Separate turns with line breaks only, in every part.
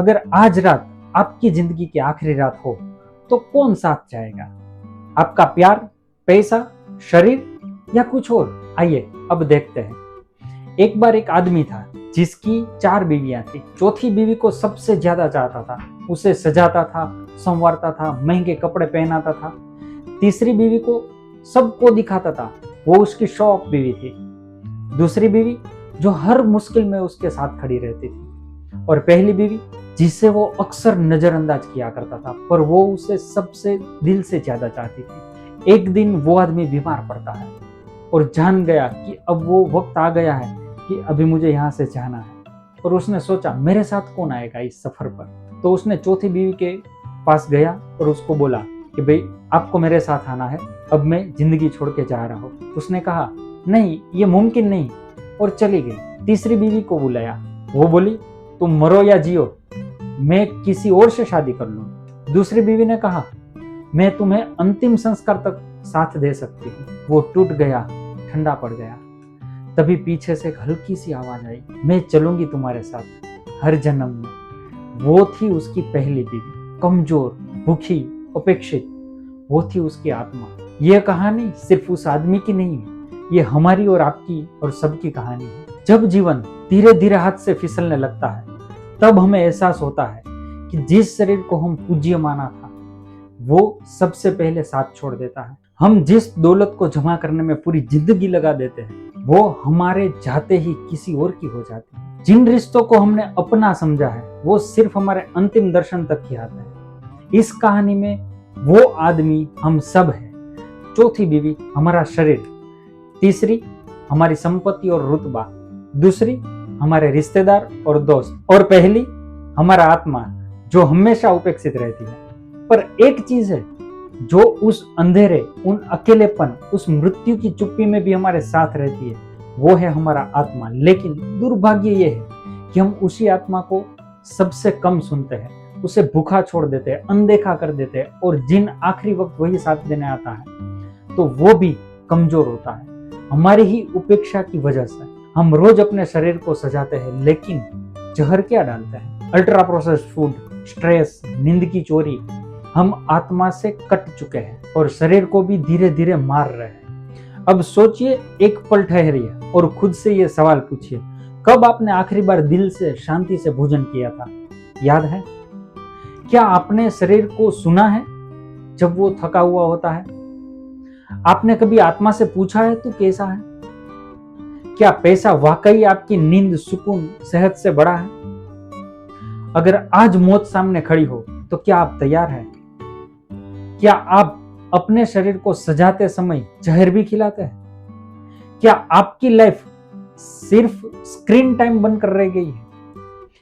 अगर आज रात आपकी जिंदगी की आखिरी रात हो तो कौन साथ जाएगा? आपका प्यार, पैसा, शरीर या कुछ और? आइए अब देखते हैं। एक बार एक आदमी था जिसकी 4 बीवियां थी। चौथी बीवी को सबसे ज्यादा चाहता था, उसे सजाता था, संवारता था, महंगे कपड़े पहनाता था। तीसरी बीवी को सबको दिखाता था, वो उसकी शो ऑफ बीवी थी। दूसरी बीवी जो हर मुश्किल में उसके साथ खड़ी रहती थी, और पहली बीवी जिसे वो अक्सर नजरअंदाज किया करता था, पर वो उसे सबसे दिल से ज्यादा चाहती थी। एक दिन वो आदमी बीमार पड़ता है और जान गया कि अब वो वक्त आ गया है कि अभी मुझे यहाँ से जाना है। और उसने सोचा मेरे साथ कौन आएगा इस सफर पर। तो उसने चौथी बीवी के पास गया और उसको बोला कि भाई आपको मेरे साथ आना है, अब मैं जिंदगी छोड़ के जा रहा हूँ। उसने कहा नहीं, ये मुमकिन नहीं, और चली गई। तीसरी बीवी को बुलाया, वो बोली तुम मरो या जियो, मैं किसी और से शादी कर लूं। दूसरी बीवी ने कहा मैं तुम्हें अंतिम संस्कार तक साथ दे सकती हूँ। वो टूट गया, ठंडा पड़ गया। तभी पीछे से एक हल्की सी आवाज आई, मैं चलूंगी तुम्हारे साथ हर जन्म में। वो थी उसकी पहली बीवी, कमजोर, भूखी, उपेक्षित। वो थी उसकी आत्मा। यह कहानी सिर्फ उस आदमी की नहीं है, ये हमारी और आपकी और सबकी कहानी है। जब जीवन धीरे धीरे हाथ से फिसलने लगता है, तब हमें एहसास होता है कि जिस शरीर को हम पूज्य माना था, वो सबसे पहले साथ छोड़ देता है। हम जिस दौलत को जमा करने में पूरी जिंदगी लगा देते हैं, वो हमारे जाते ही किसी और की हो जाती है। जिन रिश्तों को हमने अपना समझा है, वो सिर्फ हमारे अंतिम दर्शन तक ही आते हैं। इस कहानी में वो आदमी हम सब है। चौथी बीवी हमारा शरीर, तीसरी हमारी संपत्ति और रुतबा, दूसरी हमारे रिश्तेदार और दोस्त, और पहली हमारा आत्मा जो हमेशा उपेक्षित रहती है। पर एक चीज है जो उस अंधेरे, उन अकेलेपन, उस मृत्यु की चुप्पी में भी हमारे साथ रहती है, वो है हमारा आत्मा। लेकिन दुर्भाग्य ये है कि हम उसी आत्मा को सबसे कम सुनते हैं, उसे भूखा छोड़ देते हैं, अनदेखा कर देते हैं, और जिन आखिरी वक्त वही साथ देने आता है तो वो भी कमजोर होता है। हमारी ही उपेक्षा की वजह से हम रोज अपने शरीर को सजाते हैं, लेकिन जहर क्या डालते हैं? अल्ट्रा प्रोसेस्ड फूड, स्ट्रेस, नींद की चोरी। हम आत्मा से कट चुके हैं और शरीर को भी धीरे धीरे मार रहे हैं। अब सोचिए, एक पल ठहरिए और खुद से ये सवाल पूछिए, कब आपने आखिरी बार दिल से शांति से भोजन किया था? याद है? क्या आपने शरीर को सुना है जब वो थका हुआ होता है? आपने कभी आत्मा से पूछा है तू कैसा है? क्या पैसा वाकई आपकी नींद, सुकून, सेहत से बड़ा है? अगर आज मौत सामने खड़ी हो तो क्या आप तैयार हैं? क्या आप अपने शरीर को सजाते समय जहर भी खिलाते हैं? क्या आपकी लाइफ सिर्फ स्क्रीन टाइम बनकर रह गई है?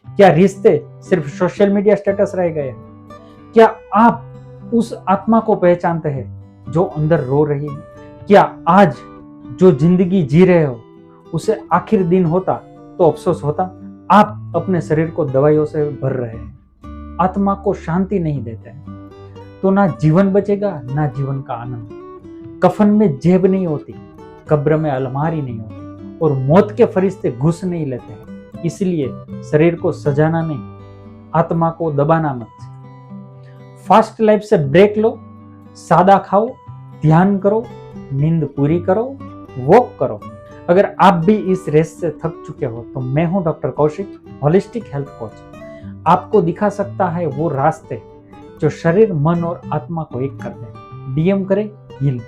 क्या रिश्ते सिर्फ सोशल मीडिया स्टेटस रह गए हैं? क्या आप उस आत्मा को पहचानते हैं जो अंदर रो रही है? क्या आज जो जिंदगी जी रहे हो उसे आखिर दिन होता तो अफसोस होता? आप अपने शरीर को दवाइयों से भर रहे हैं, आत्मा को शांति नहीं देते हैं, तो ना जीवन बचेगा ना जीवन का आनंद। कफन में जेब नहीं होती, कब्र में अलमारी नहीं होती, और मौत के फरिश्ते घुस नहीं लेते हैं। इसलिए शरीर को सजाना नहीं, आत्मा को दबाना मत। फास्ट लाइफ से ब्रेक लो, सादा खाओ, ध्यान करो, नींद पूरी करो, वॉक करो। अगर आप भी इस रेस से थक चुके हो तो मैं हूं doctor Kaushik, holistic health coach. आपको दिखा सकता है वो रास्ते जो शरीर, मन और आत्मा को एक कर दे। डीएम करें, हील।